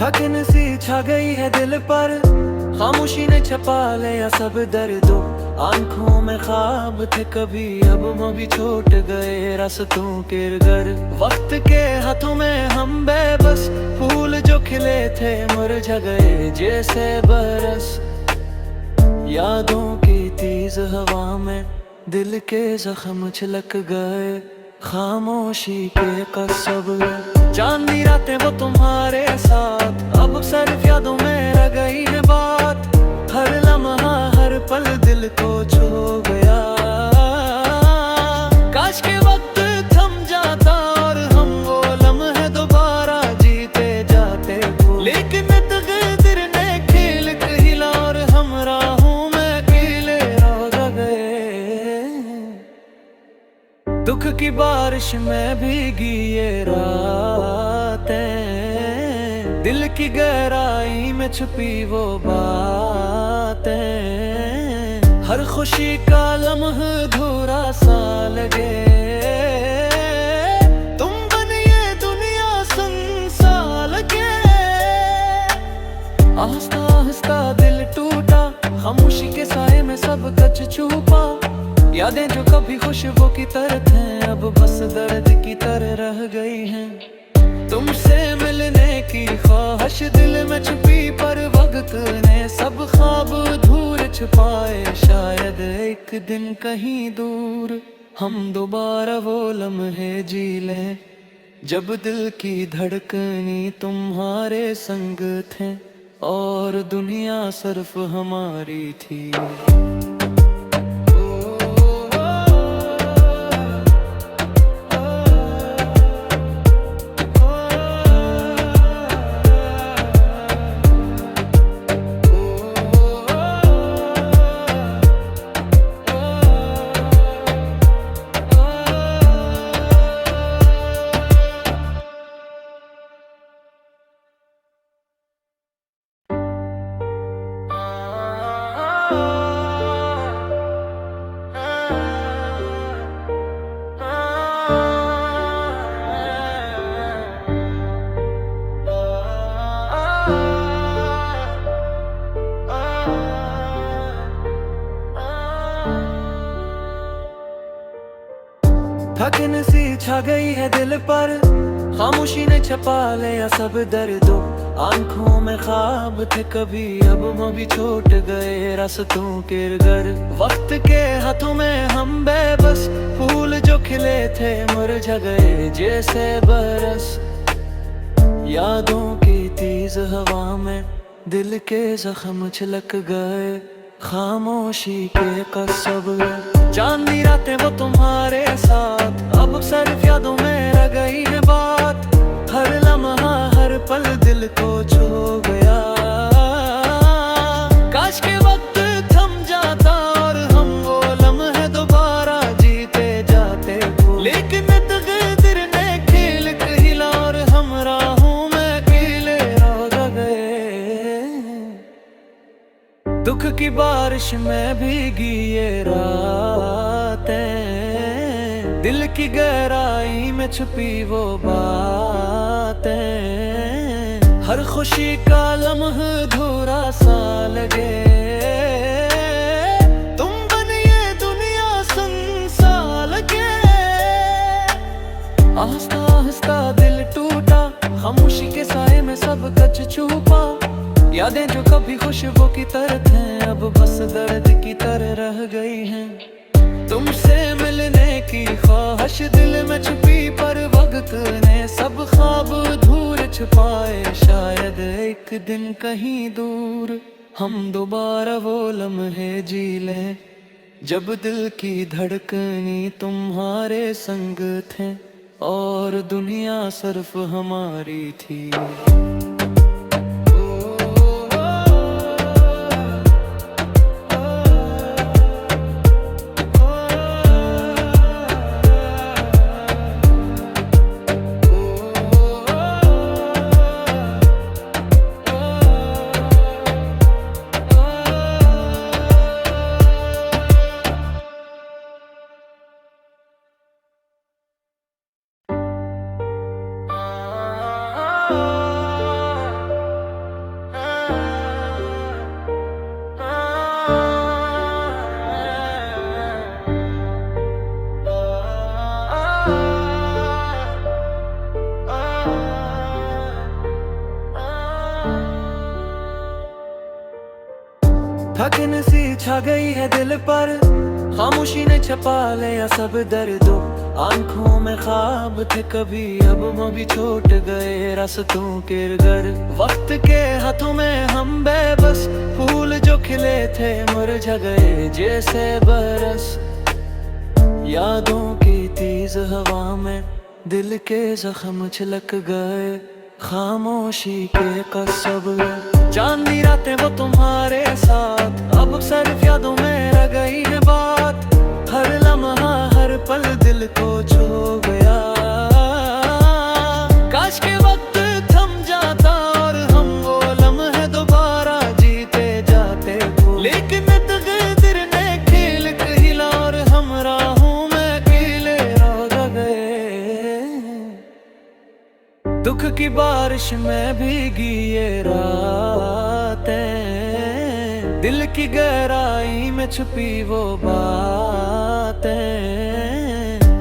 थकन सी छा गई है दिल पर, खामोशी ने छपा लिया सब दर्दों। आंखों में ख्वाब थे कभी, अब वो भी छूट गए रास्तों के घर। वक्त के हाथों में हम बेबस, फूल जो खिले थे मुरझा गए जैसे बरस। यादों की तेज हवा में दिल के जख्म छलक गए, खामोशी के कसब। चांदनी रातें वो तुम्हारे साथ, अब सिर्फ यादों में रह गई है बात। हर लम्हा हर पल दिल को छू गया, काश के वक्त थम जाता और हम वो लम्हे दोबारा जीते जाते। लेकिन तकदीर ने खेल हिला और हम राहों में अकेले रह गए। दुख की बारिश में भीगी ये रातें, दिल की गहराई में छुपी वो बातें। हर खुशी का लम्हा अधूरा सा लगे, तुम बनिए दुनिया सुनसा लगे। आहिस्ता आहिस्ता दिल टूटा, खामोशी के साए में सब कुछ छुपा। यादें जो कभी खुशबू की तरह थे, अब बस दर्द की तरह रह गई हैं। तुमसे मिलने की ख्वाहिश दिल में छुपी, पर वक्त ने सब ख्वाब अधूरे छुपाए। शायद एक दिन कहीं दूर हम दोबारा वो लम्हे जी लें, जब दिल की धड़कनी तुम्हारे संग थे और दुनिया सिर्फ हमारी थी। थकन सी छा गई है दिल पर, खामोशी ने छपा लिया सब दर्दों। आंखों में ख्वाब थे कभी, अब वो भी छूट गए रास्तों के घर। वक्त के हाथों में हम बेबस, फूल जो खिले थे मुरझा गए जैसे बरस। यादों की तेज हवा में दिल के जख्म छलक गए, खामोशी के कसब। चांदनी रातें वो तुम्हारे साथ, अब सिर्फ यादों में रह गई है बात। हर लम्हा हर पल दिल को छू गया, काश के वक्त थम जाता और हम वो लम्हे दोबारा जीते जाते। लेकिन तकदीर ने खेल हिला और हम राहों में अकेले रह गए। दुख की बारिश में भीगी ये रातें, दिल की गहराई में छुपी वो बातें। हर खुशी का लम्हा अधूरा सा लगे, तुम बनिए दुनिया सुनसा लगे। आहिस्ता आहिस्ता दिल टूटा, खामोशी के साए में सब कुछ छुपा। यादें जो कभी खुशबू की तरह थे, अब बस दर्द की तरह रह गई हैं। तुमसे मिलने की ख्वाहिश दिल में छुपी, पर वक्त ने सब ख्वाब अधूरे छुपाए। शायद एक दिन कहीं दूर हम दोबारा वो लम्हे जी लें, जब दिल की धड़कनी तुम्हारे संग थे और दुनिया सिर्फ हमारी थी। छा गई है दिल पर, खामोशी ने छपा लिया सब दर्दों। आंखों में ख्वाब थे कभी, अब वो भी छूट गए रास्तों के घर। वक्त के हाथों में हम बेबस, फूल जो खिले थे मुरझा गए जैसे बरस। यादों की तेज हवा में दिल के जख्म छलक गए, खामोशी के कसब। चांदी रातें वो तुम्हारे साथ, अब सिर्फ यादों में रह गई है बात। हर लम्हा हर पल दिल को छू गया, काश के वक्त थम जाता और हम वो लम्हे दोबारा जीते जाते। लेकिन तकदीर ने खेल खेला और हम राहों में अकेले रह गए। दुख की बारिश में भीगी ये रातें, दिल की गहराई में छुपी वो बातें।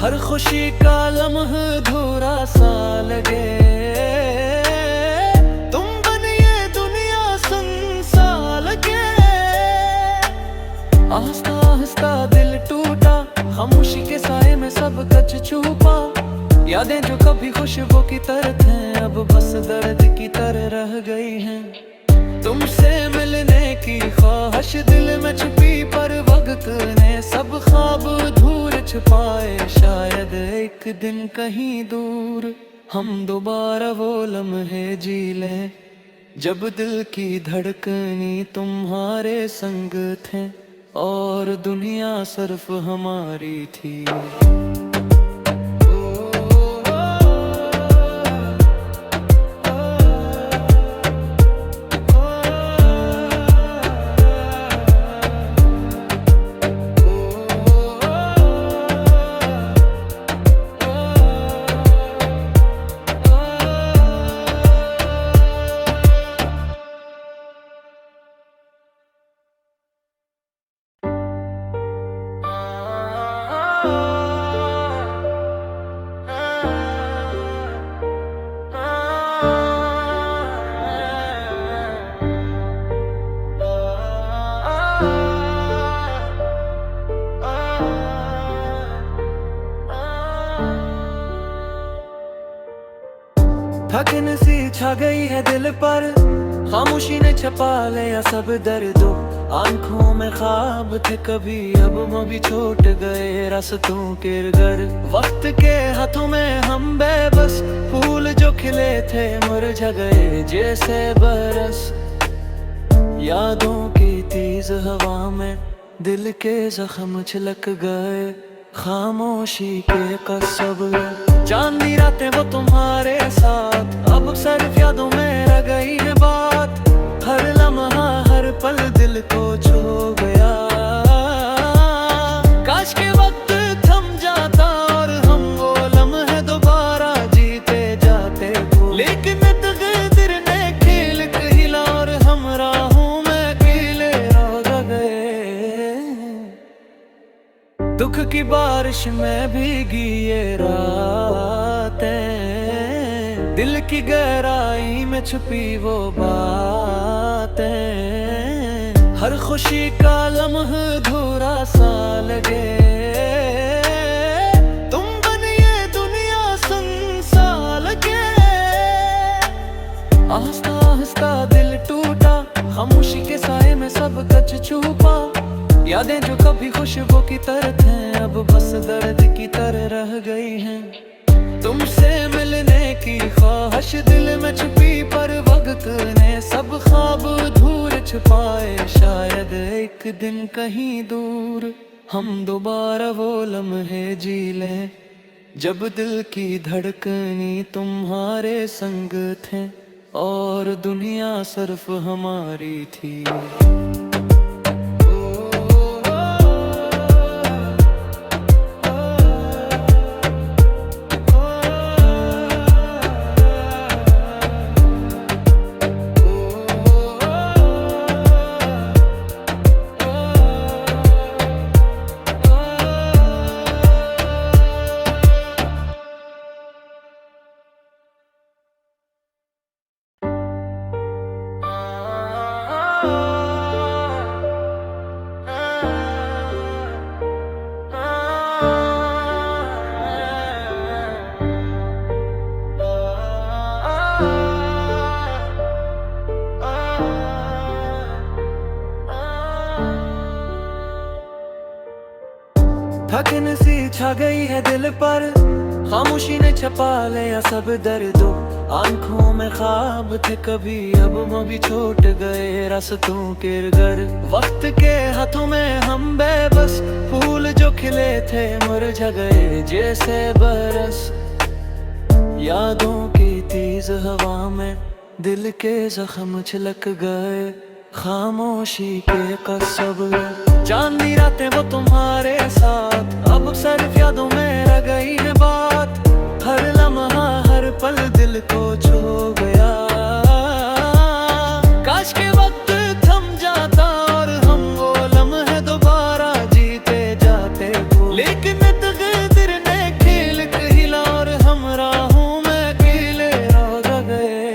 हर खुशी का लम्हा अधूरा सा लगे, तुम बनिए दुनिया सुनसा लगे। आहिस्ता आहिस्ता दिल टूटा, खामोशी के साए में सब कुछ छुपा। यादें जो कभी खुशबू की तरह थे, अब बस दर्द की तरह रह गई हैं। तुमसे मिलने की ख्वाहिश दिल में छुपी, पर वक्त ने सब ख्वाब अधूरे छुपाए। शायद एक दिन कहीं दूर हम दोबारा वो लम्हे जी लें, जब दिल की धड़कनी तुम्हारे संग थे और दुनिया सिर्फ हमारी थी। थकन सी छा गई है दिल पर, खामोशी ने छपा लिया सब दर्दों। आंखों में ख्वाब थे कभी, अब वो भी छूट गए रास्तों के घर। वक्त के हाथों में हम बेबस, फूल जो खिले थे मुरझा गए जैसे बरस। यादों की तेज हवा में दिल के जख्म छलक गए, खामोशी के कसब। चांदी रातें वो तुम्हारे साथ, अब सिर्फ यादों में रह गई है बात। हर लम्हा हर पल दिल को छू गया, काश के वक्त थम जाता और हम वो लम्हे दोबारा जीते जाते। लेकिन तकदीर ने खेल खेला और हम राहों में अकेले रह गए। दुख की बारिश में भीगी ये रातें, दिल की गहराई में छुपी वो बातें। हर खुशी का लम्हा अधूरा सा लगे, तुम बनिए दुनिया सुनसा लगे। आहिस्ता आहिस्ता दिल टूटा, खामोशी के साए में सब कुछ छुपा। यादें जो कभी खुशबू की तरह थे, अब बस दर्द की तरह रह गई हैं। तुमसे मिलने की ख्वाहिश दिल में छुपी, पर वक्त ने सब ख्वाब अधूरे छुपाए। शायद एक दिन कहीं दूर हम दोबारा वो लम्हे जी लें, जब दिल की धड़कनी तुम्हारे संग थे और दुनिया सिर्फ हमारी थी। थकन सी छा गई है दिल पर, खामोशी ने छपा लिया सब दर्दों। आंखों में ख्वाब थे कभी, अब वो भी छूट गए रास्तों के घर। वक्त के हाथों में हम बेबस, फूल जो खिले थे मुरझा गए जैसे बरस। यादों की तेज हवा में दिल के जख्म छलक गए, खामोशी के कसब। चांदनी रातें वो तुम्हारे साथ, अब सिर्फ यादों में रह गई है बात। हर लम्हा हर पल दिल को छू गया, काश के वक्त थम जाता और हम वो लम्हे दोबारा जीते जाते। लेकिन तकदीर ने खेल खेला और हम राहों में अकेले रह गए।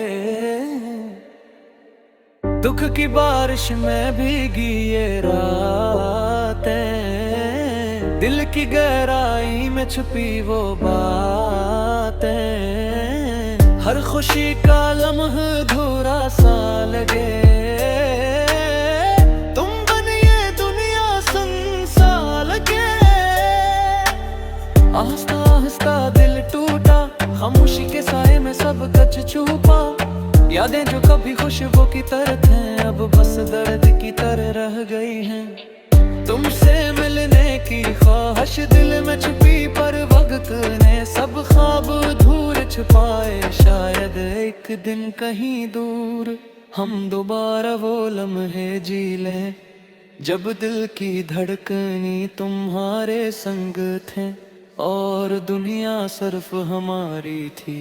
दुख की बारिश में भीगी ये रातें, दिल की गहराई में छुपी वो बातें। हर खुशी का लम्हा अधूरा सा लगे, तुम बनिए दुनिया सुनसा लगे। आहिस्ता आहिस्ता दिल टूटा, खामोशी के साए में सब कुछ छुपा। यादें जो कभी खुशबू की तरह थे, अब बस दर्द की तरह रह गई हैं। तुमसे मिलने की ख्वाहिश दिल में छुपी, पर वक्त ने सब ख्वाब अधूरे छुपाए। शायद एक दिन कहीं दूर हम दोबारा वो लम्हे जी लें, जब दिल की धड़कनी तुम्हारे संग थे और दुनिया सिर्फ हमारी थी।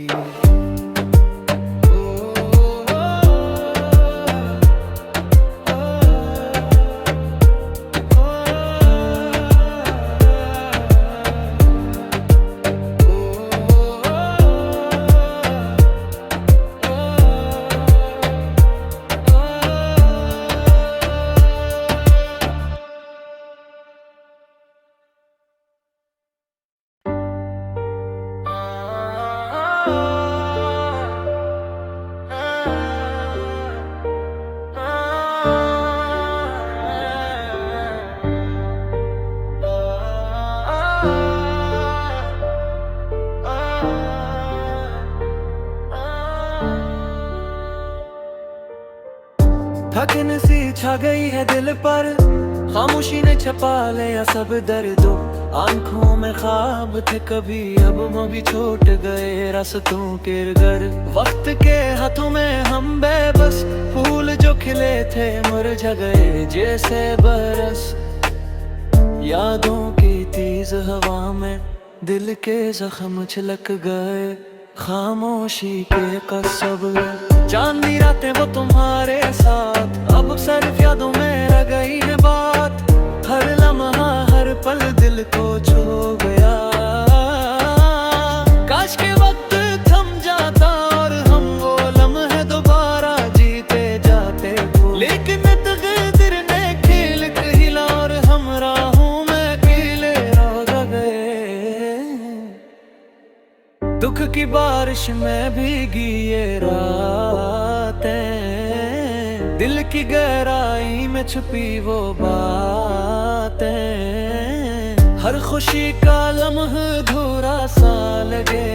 थकन सी छा गई है दिल पर, खामोशी ने छपा लिया सब दर्दों। आंखों में ख्वाब थे कभी, अब वो भी छूट गए रास्तों के घर। वक्त के हाथों में हम बेबस, फूल जो खिले थे मुरझा गए जैसे बरस। यादों की तेज हवा में दिल के जख्म छलक गए, खामोशी के कसब। चांदनी रातें वो तुम्हारे साथ, अब सिर्फ यादों में रह गई है बात। हर लम्हा हर पल दिल को छू गया, काश के वक्त थम जाता और हम वो लम्हे दोबारा जीते जाते। लेकिन तकदीर ने खेल खेला और हम राहों में अकेले रह गए। दुख की बारिश में भीगी ये रातें, दिल की गहराई में छुपी वो बातें। हर खुशी का लम्हा अधूरा सा लगे,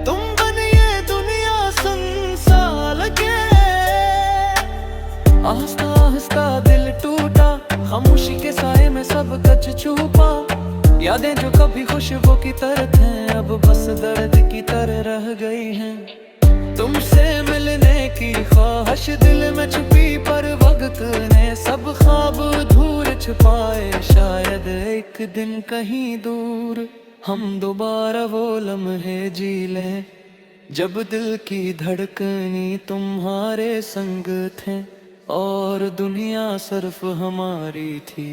तुम बनिए दुनिया सुनसा लगे। आहिस्ता आहिस्ता दिल टूटा, खामोशी के साए में सब कुछ छुपा। यादें जो कभी खुशबू की तरह थे, अब बस दर्द की तरह रह गई हैं। तुमसे मिलने की ख्वाहिश दिल में छुपी, पर वक्त ने सब ख्वाब अधूरे छुपाए। शायद एक दिन कहीं दूर हम दोबारा वो लम्हे जी लें, जब दिल की धड़कनी तुम्हारे संग थे और दुनिया सिर्फ हमारी थी।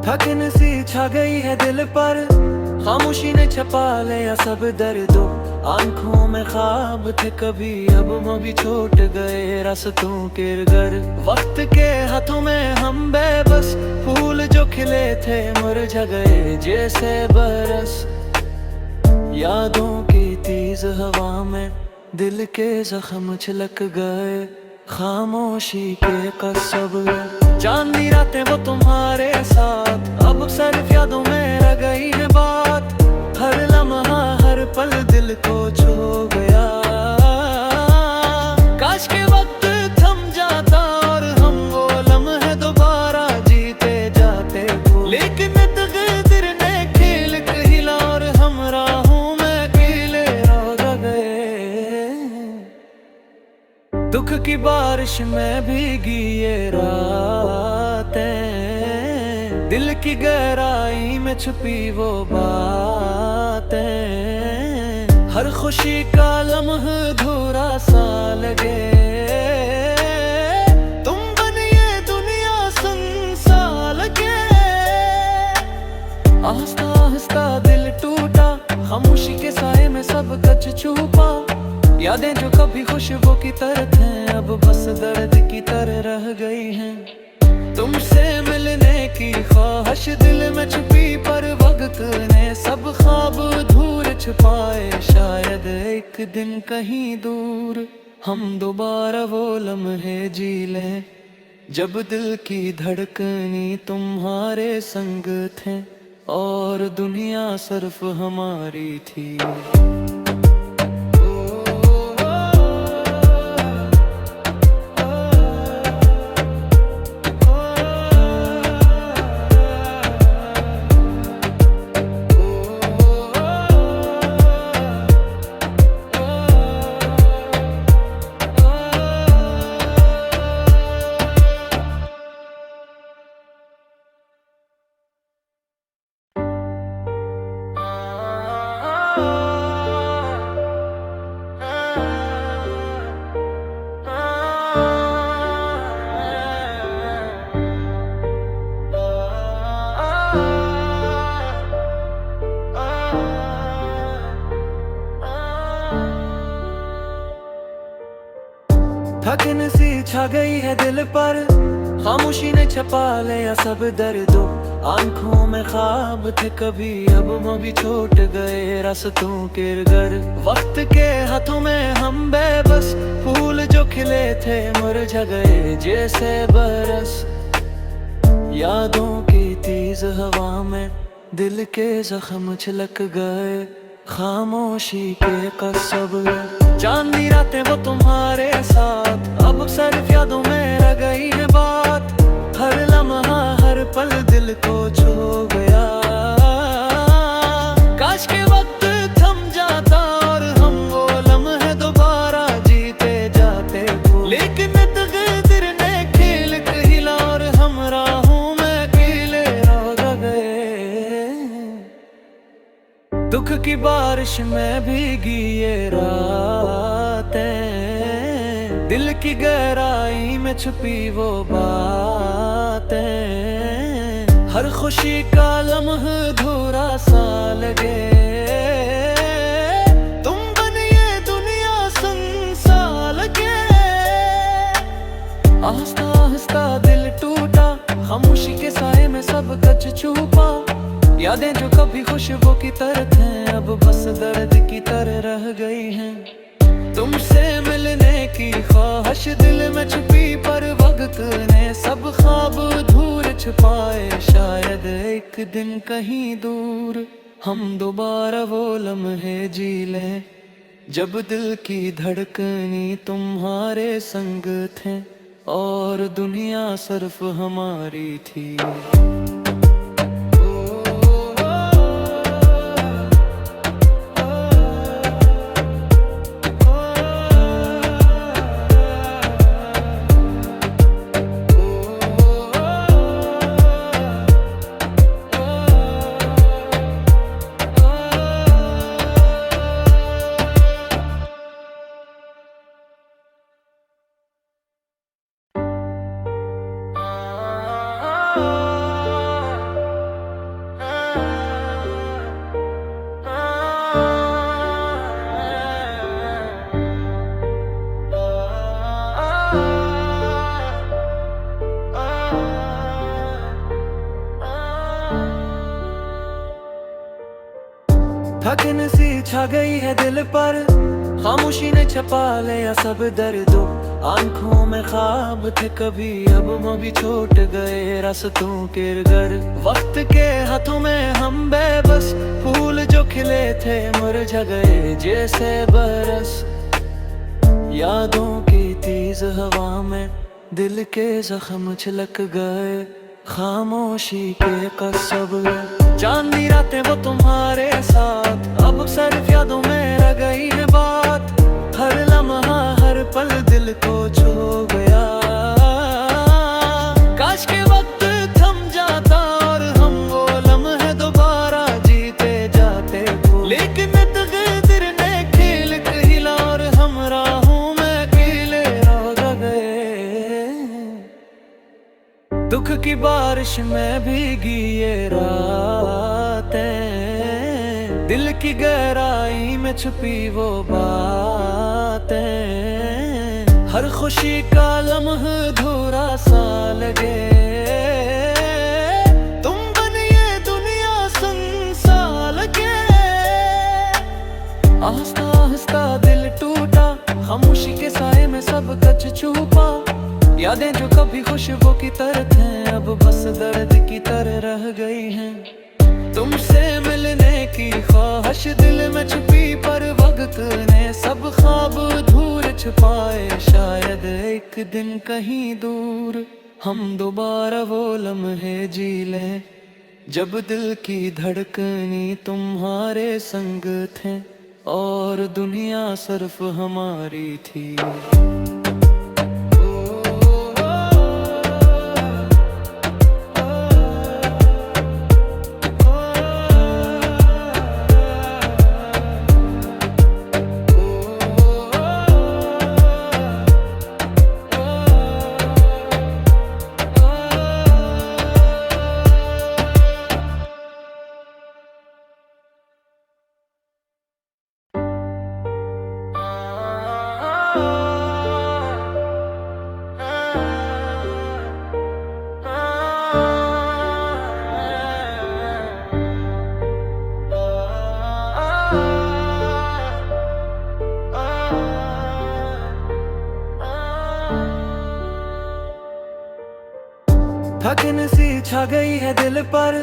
थकन सी छा गई है दिल पर, खामोशी ने छपा लिया सब दर्दों। आंखों में ख्वाब थे कभी, अब वो भी छूट गए रास्तों के घर। वक्त के हाथों में हम बेबस, फूल जो खिले थे मुरझा गए जैसे बरस। यादों की तेज हवा में दिल के जख्म छलक गए, खामोशी के कसब। चांदनी रातें वो तुम्हारे साथ, अब सिर्फ यादों में रह गई है बात। हर लम्हा हर पल दिल को छू गया, काश के वक्त थम जाता और हम वो लम्हे दोबारा जीते जाते। लेकिन तकदीर ने खेल खेला और हम राहों में अकेले रह गए। दुख की बारिश में भीगी ये रातें, दिल की गहराई में छुपी वो बातें। हर खुशी का लम्हा अधूरा सा लगे, तुम बनिए दुनिया सुनसा लगे। आहिस्ता आहिस्ता दिल टूटा, खामोशी के साए में सब कुछ छुपा। यादें जो कभी खुशबू की तरह थे, अब बस दर्द की तरह रह गई हैं। तुमसे मिलने की ख्वाहिश दिल में छुपी, पर वक्त ने सब ख्वाब अधूरे छुपाए। शायद एक दिन कहीं दूर हम दोबारा वो लम्हे जी लें, जब दिल की धड़कनी तुम्हारे संग थे और दुनिया सिर्फ हमारी थी। थकन सी छा गई है दिल पर, खामोशी ने छपा लिया सब दर्दों। आंखों में ख्वाब थे कभी, अब वो भी छूट गए रास्तों के घर। वक्त के हाथों में हम बेबस, फूल जो खिले थे मुरझा गए जैसे बरस। यादों की तेज हवा में दिल के जख्म छलक गए, खामोशी के कसब। चांदनी रातें वो तुम्हारे साथ, अब सिर्फ यादों में रह गई है बात। हर लम्हा हर पल दिल को छू गया, काश के वक्त थम जाता और हम वो लम्हे दोबारा जीते जाते। लेकिन तकदीर ने खेल खेला और हम राहों में अकेले रह गए। दुख की बारिश में भीगी ये रातें, दिल की गहराई में छुपी वो बातें। हर खुशी का लम्हा अधूरा सा लगे, तुम बनिए दुनिया सुनसा लगे। आहिस्ता आहिस्ता दिल टूटा, खामोशी के साए में सब कुछ छुपा। यादें जो कभी खुशबू की तरह थे, अब बस दर्द की तरह रह गई हैं। तुमसे मिलने की ख्वाहिश दिल में छुपी, पर वक्त ने सब ख्वाब अधूरे छुपाए। शायद एक दिन कहीं दूर हम दोबारा वो लम्हे जी लें, जब दिल की धड़कनी तुम्हारे संग थे और दुनिया सिर्फ हमारी थी। थकन सी छा गई है दिल पर, खामोशी ने छपा लिया सब दर्दों। आंखों में ख्वाब थे कभी, अब वो भी छूट गए रास्तों के घर। वक्त के हाथों में हम बेबस, फूल जो खिले थे मुरझा गए जैसे बरस। यादों की तेज हवा में दिल के जख्म छलक गए, खामोशी के कसब चांदनी रातें वो तुम्हारे साथ, अब सिर्फ यादों में रह गई है बात। हर लम्हा हर पल दिल को छू गया, काश के वक्त थम जाता और हम वो लम्हे दोबारा जीते जाते। लेकिन तकदीर ने खेल खेला और हम राहों में अकेले रह गए। दुख की बारिश में भीगी ये रातें, दिल की गहराई में छुपी वो बातें। हर खुशी का लम्हा अधूरा सा लगे, तुम बनिए दुनिया सुनसा लगे। आहिस्ता आहिस्ता दिल टूटा, खामोशी के साए में सब कुछ छुपा। यादें जो कभी खुशबू की तरह थे, अब बस दर्द की तरह रह गई हैं। तुमसे मिलने की ख्वाहिश दिल में छुपी, पर वक्त ने सब ख्वाब धूल छुपाए। शायद एक दिन कहीं दूर हम दोबारा वो लम्हे जी लें, जब दिल की धड़कनी तुम्हारे संग थे और दुनिया सिर्फ हमारी थी। थकन सी छा गई है दिल पर,